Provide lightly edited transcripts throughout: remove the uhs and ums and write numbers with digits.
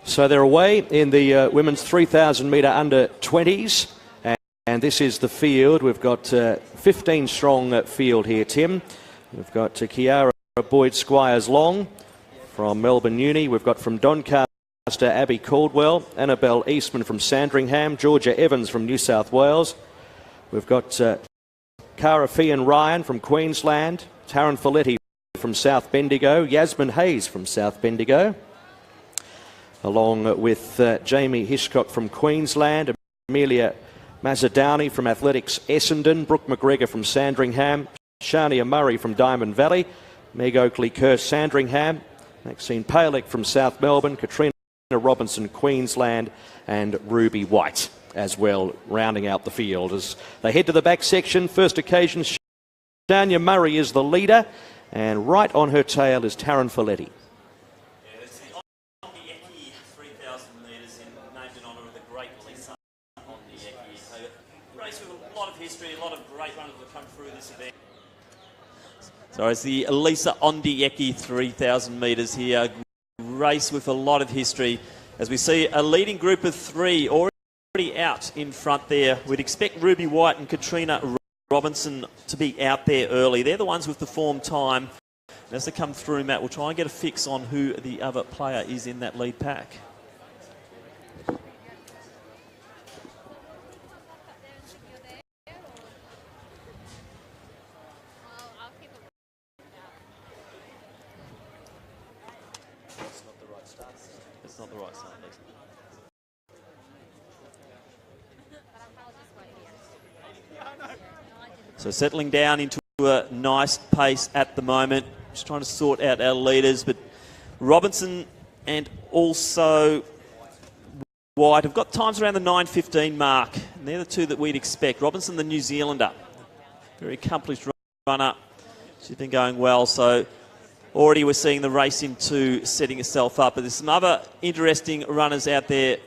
So they're away in the women's 3,000 metre under 20s. And this is the field. We've got 15 strong field here, Tim. We've got Kiara Boyd-Squires-Long from Melbourne Uni. We've got from Doncaster, Abby Caldwell, Annabelle Eastman from Sandringham, Georgia Evans from New South Wales. We've got Cara Fian Ryan from Queensland, Taryn Folletti from South Bendigo, Yasmin Hayes from South Bendigo, along with Jamie Hiscock from Queensland, Amelia Mazzadowney from Athletics Essendon, Brooke McGregor from Sandringham, Shania Murray from Diamond Valley, Meg Oakley-Kerr Sandringham, Maxine Palek from South Melbourne, Katrina Robinson Queensland, and Ruby White as well, rounding out the field. As they head to the back section, first occasion, Shania Murray is the leader, and right on her tail is Taryn Folletti. It's the Ondieki 3,000 metres named in honour of the great Lisa Ondieki. A race with a lot of history, a lot of great runners that come through this event. So it's the Lisa Ondieki 3,000 metres here. A race with a lot of history. As we see a leading group of three already out in front there. We'd expect Ruby White and Katrina Robinson to be out there early. They're the ones with the form time. And as they come through, Matt, we'll try and get a fix on who the other player is in that lead pack. It's not the right start. So settling down into a nice pace at the moment. Just trying to sort out our leaders, but Robinson and also White have got times around the 9:15 mark, and they're the two that we'd expect. Robinson, the New Zealander, very accomplished runner. She's been going well, so already we're seeing the race into setting itself up. But there's some other interesting runners out there.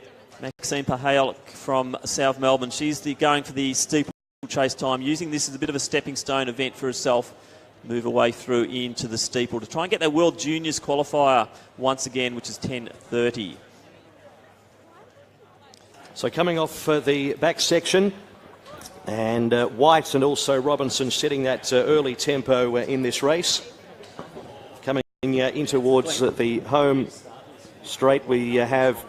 Maxine Pahalik from South Melbourne. She's going for the steeple chase time, using this as a bit of a stepping stone event for herself. Move away through into the steeple to try and get that World Juniors qualifier once again, which is 10:30. So coming off the back section, and White and also Robinson setting that early tempo in this race. Coming in towards the home straight, we have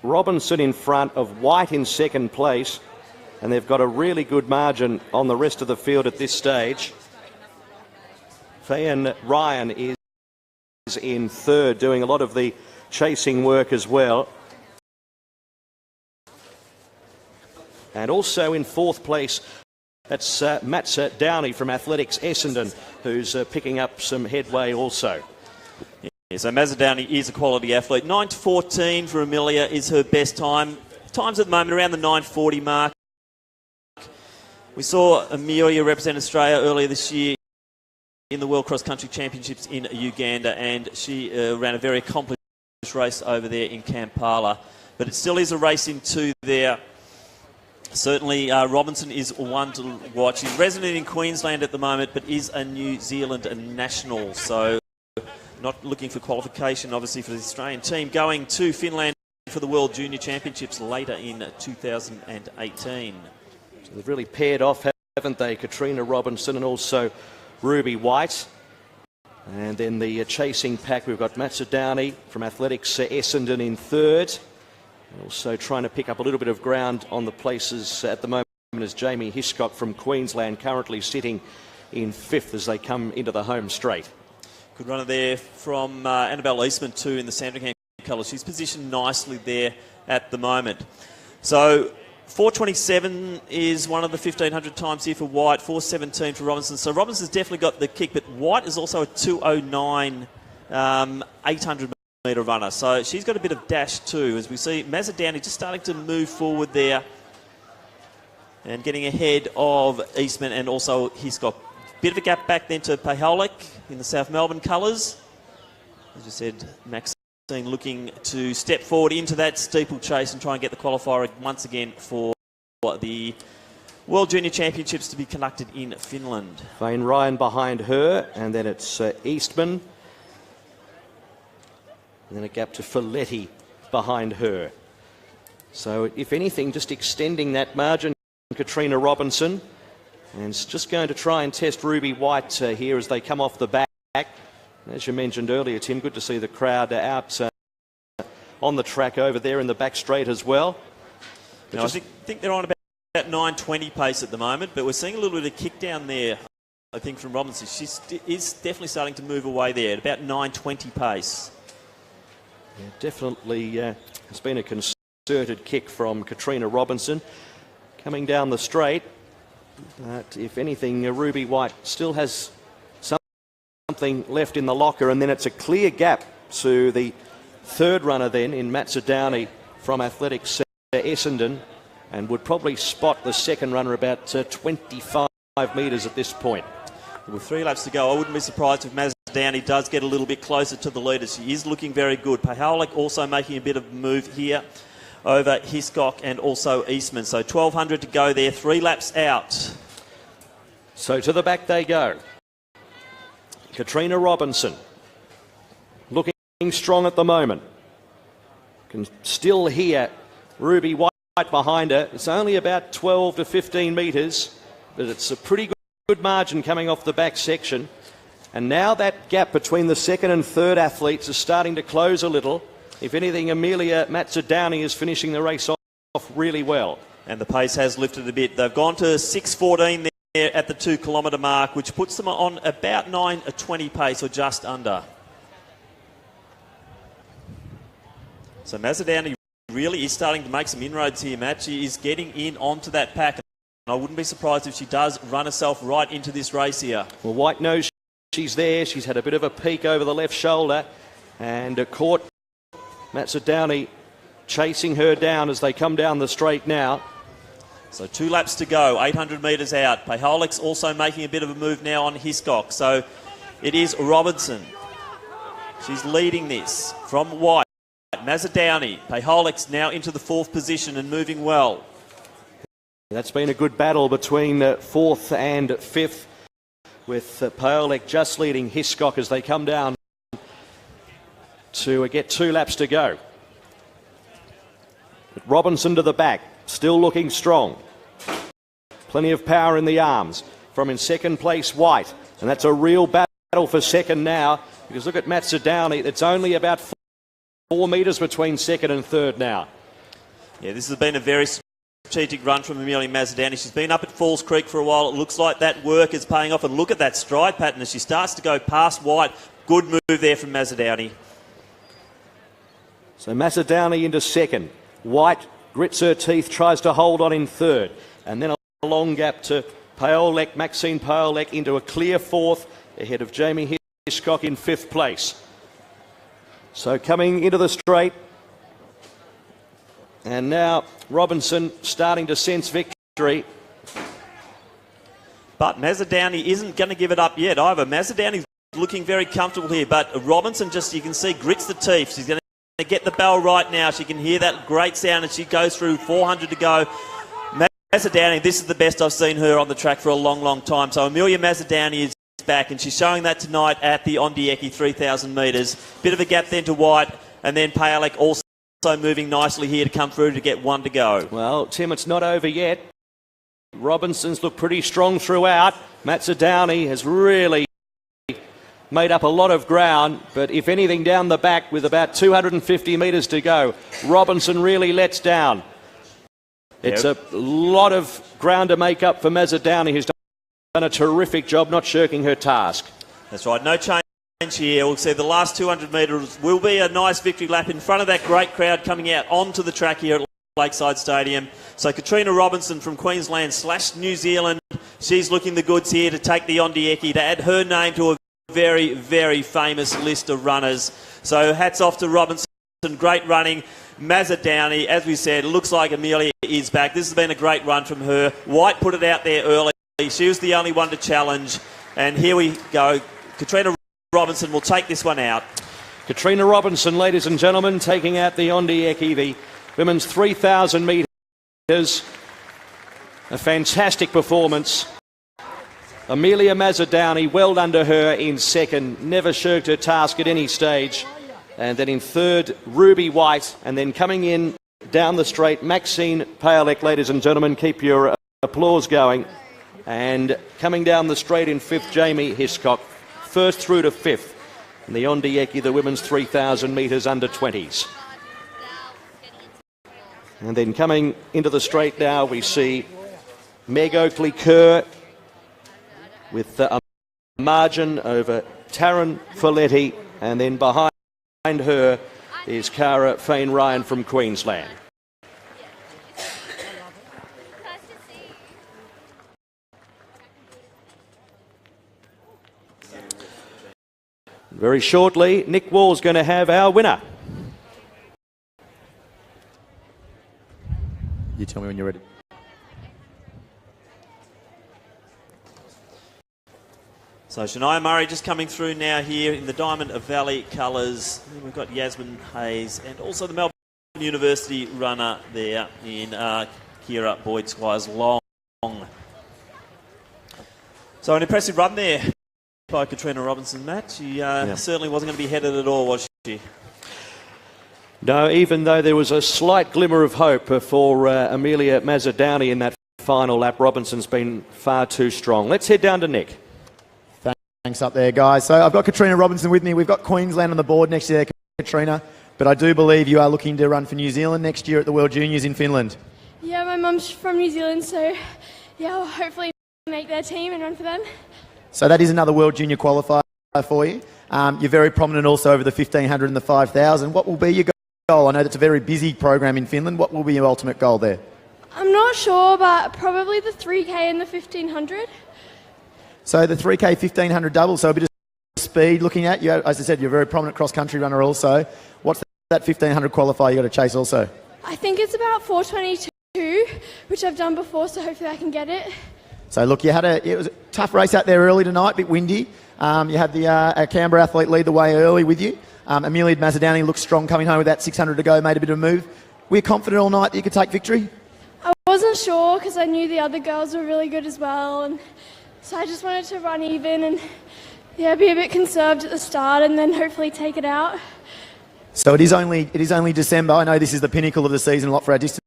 Robinson in front of White in second place, and they've got a really good margin on the rest of the field at this stage. Fian Ryan is in third, doing a lot of the chasing work as well. And also in fourth place, that's Mazzadowney from Athletics Essendon, who's picking up some headway also. Yeah, so Mazzadowney is a quality athlete. 9:14 for Amelia is her best time. Times at the moment around the 9:40 mark. We saw Amelia represent Australia earlier this year in the World Cross Country Championships in Uganda, and she ran a very accomplished race over there in Kampala. But it still is a race in two there. Certainly Robinson is one to watch. She's resident in Queensland at the moment, but is a New Zealand national, so not looking for qualification obviously for the Australian team. Going to Finland for the World Junior Championships later in 2018. So they've really paired off, haven't they? Katrina Robinson and also Ruby White. And then the chasing pack, we've got Mazzadowney from Athletics Essendon in third. Also trying to pick up a little bit of ground on the places at the moment is Jamie Hiscock from Queensland, currently sitting in fifth as they come into the home straight. Good runner there from Annabelle Eastman too in the Sandringham colours. She's positioned nicely there at the moment. So 4:27 is one of the 1,500 times here for White, 4:17 for Robinson. So Robinson's definitely got the kick, but White is also a 2:09 800 metre runner. So she's got a bit of dash too, as we see Mazzadowney just starting to move forward there and getting ahead of Eastman and also Hiscock. Bit of a gap back then to Paholik in the South Melbourne colours. As you said, Maxine looking to step forward into that steeplechase and try and get the qualifier once again for the World Junior Championships to be conducted in Finland. Vane Ryan behind her, and then it's Eastman. And then a gap to Folletti behind her. So, if anything, just extending that margin, Katrina Robinson. And it's just going to try and test Ruby White here as they come off the back. As you mentioned earlier, Tim, good to see the crowd out on the track over there in the back straight as well. Now, I think they're on about 9:20 pace at the moment, but we're seeing a little bit of kick down there, I think, from Robinson. She is definitely starting to move away there at about 9:20 pace. Yeah, definitely has been a concerted kick from Katrina Robinson coming down the straight. But if anything, Ruby White still has something left in the locker, and then it's a clear gap to the third runner then in Mazzodowney from Athletics Essendon, and would probably spot the second runner about 25 metres at this point. With 3 laps to go, I wouldn't be surprised if Mazzodowney does get a little bit closer to the leaders. She is looking very good. Paholik also making a bit of a move here over Hiscock and also Eastman. So 1,200 to go there, 3 laps out. So to the back they go. Katrina Robinson looking strong at the moment. Can still hear Ruby White behind her. It's only about 12 to 15 metres, but it's a pretty good margin coming off the back section. And now that gap between the second and third athletes is starting to close a little. If anything, Amelia Mazzodowney is finishing the race off really well. And the pace has lifted a bit. They've gone to 6:14 there at the 2 kilometre mark, which puts them on about 9:20 pace or just under. So Mazzodowney really is starting to make some inroads here, Matt. She is getting in onto that pack. And I wouldn't be surprised if she does run herself right into this race here. Well, White knows she's there. She's had a bit of a peek over the left shoulder and caught Mazzodowney chasing her down as they come down the straight now. So 2 laps to go, 800 metres out. Paholik's also making a bit of a move now on Hiscock. So it is Robinson. She's leading this from White. Mazzodowney. Paholik's now into the 4th position and moving well. That's been a good battle between 4th and 5th, with Paholik just leading Hiscock as they come down to get 2 laps to go. But Robinson to the back, still looking strong. Plenty of power in the arms. From in second place, White. And that's a real battle for second now, because look at Mazzodowney. It's only about 4 metres between second and third now. Yeah, this has been a very strategic run from Amelia Mazzodowney. She's been up at Falls Creek for a while. It looks like that work is paying off. And look at that stride pattern as she starts to go past White. Good move there from Mazzodowney. So Mazzodowney into second. White grits her teeth, tries to hold on in third. And then a long gap to Paholik, Maxine Paholik, into a clear 4th ahead of Jamie Hiscock in 5th place. So coming into the straight. And now Robinson starting to sense victory. But Mazzodowney isn't going to give it up yet either. Mazzodowney's looking very comfortable here, but Robinson just, you can see, grits the teeth. She's going to get the bell right now. She can hear that great sound as she goes through. 400 to go. Mazzodowney, this is the best I've seen her on the track for a long, long time. So Amelia Mazzodowney is back, and she's showing that tonight at the Ondieki 3,000 metres. Bit of a gap then to White, and then Paholik also moving nicely here to come through to get 1 to go. Well, Tim, it's not over yet. Robinson's looked pretty strong throughout. Mazzodowney has really made up a lot of ground, but if anything, down the back with about 250 metres to go, Robinson really lets down. It's a lot of ground to make up for Mazzodowney, who's done a terrific job not shirking her task. That's right, no change here. We'll see the last 200 metres will be a nice victory lap in front of that great crowd coming out onto the track here at Lakeside Stadium. So Katrina Robinson from Queensland / New Zealand, she's looking the goods here to take the Ondieki, to add her name to a very, very famous list of runners. So hats off to Robinson, great running. Mazzodowney, as we said, looks like Amelia is back. This has been a great run from her. White put it out there early. She was the only one to challenge. And here we go. Katrina Robinson will take this one out. Katrina Robinson, ladies and gentlemen, taking out the Ondieki, the women's 3,000 metres. A fantastic performance. Amelia Mazzoudani well under her in second, never shirked her task at any stage. And then in third, Ruby White. And then coming in down the straight, Maxine Palek, ladies and gentlemen, keep your applause going. And coming down the straight in fifth, Jamie Hiscock, first through to fifth. And the Ondieki, the women's 3,000 metres under 20s. And then coming into the straight now, we see Meg Oakley-Kerr with a margin over Taryn Folletti, and then behind her is Cara Fain-Ryan from Queensland. Very shortly, Nick Wall's going to have our winner. You tell me when you're ready. So Shania Murray just coming through now here in the Diamond Valley colours. We've got Yasmin Hayes and also the Melbourne University runner there in Kira Boyd-Squires Long. So an impressive run there by Katrina Robinson, Matt. She certainly wasn't going to be headed at all, was she? No, even though there was a slight glimmer of hope for Amelia Mazzoudani in that final lap, Robinson's been far too strong. Let's head down to Nick. Thanks up there, guys. So I've got Katrina Robinson with me. We've got Queensland on the board next year, Katrina. But I do believe you are looking to run for New Zealand next year at the World Juniors in Finland. Yeah, my mum's from New Zealand, so yeah, I'll hopefully make their team and run for them. So that is another World Junior qualifier for you. You're very prominent also over the 1,500 and the 5,000. What will be your goal? I know that's a very busy program in Finland. What will be your ultimate goal there? I'm not sure, but probably the 3K and the 1,500. So the 3K, 1,500 double, so a bit of speed looking at you. As I said, you're a very prominent cross-country runner also. What's that 1,500 qualifier you got to chase also? I think it's about 4:22, which I've done before, so hopefully I can get it. So look, it was a tough race out there early tonight, a bit windy. You had the Canberra athlete lead the way early with you. Amelia Mazzoudani looked strong coming home with that 600 to go, made a bit of a move. Were you confident all night that you could take victory? I wasn't sure because I knew the other girls were really good as well, and so I just wanted to run even and be a bit conserved at the start and then hopefully take it out. So it is only December. I know this is the pinnacle of the season a lot for our distance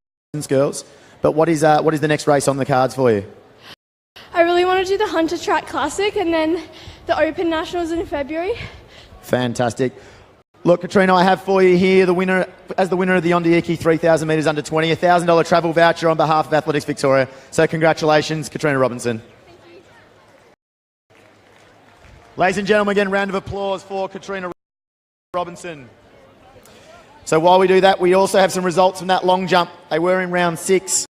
girls. But what is the next race on the cards for you? I really want to do the Hunter Track Classic and then the Open Nationals in February. Fantastic. Look, Katrina, I have for you here the winner of the Ondieki 3,000 metres under 20, a $1,000 travel voucher on behalf of Athletics Victoria. So congratulations, Katrina Robinson. Ladies and gentlemen, again, round of applause for Katrina Robinson. So while we do that, we also have some results from that long jump. They were in round 6.